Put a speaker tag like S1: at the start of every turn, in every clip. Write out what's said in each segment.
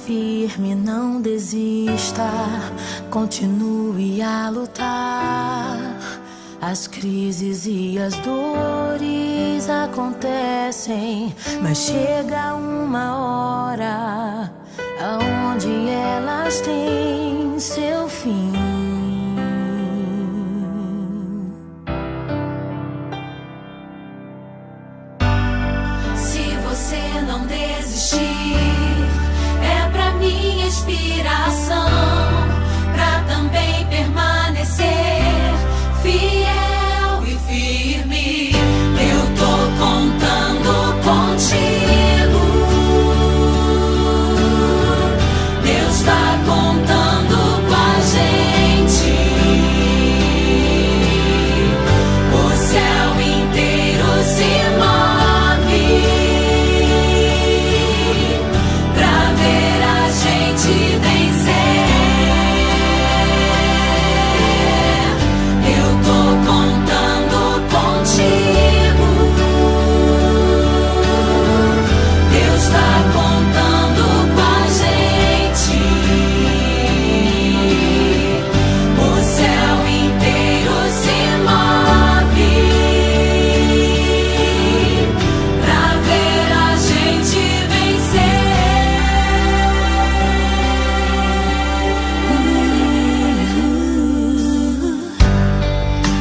S1: firme, não desista, continue a lutar. As crises e as dores acontecem, mas chega uma hora aonde elas têm seu fim.
S2: Se você não desistir, é pra minha inspiração, pra também permanecer fiel e firme. Eu tô contando contigo, Deus tá contando com a gente. O céu inteiro se move pra ver a gente vencer. Eu tô contando contigo, Deus tá contando com a gente. O céu inteiro se move pra ver a gente vencer.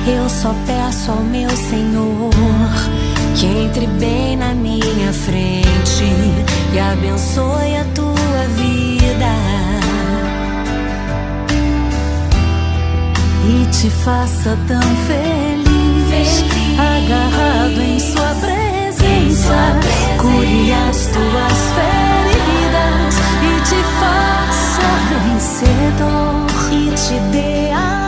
S1: Eu só peço ao meu Senhor que entre bem na minha frente e abençoe a tua vida e te faça tão feliz, agarrado em sua presença, cure as tuas feridas e te faça vencedor e te dê a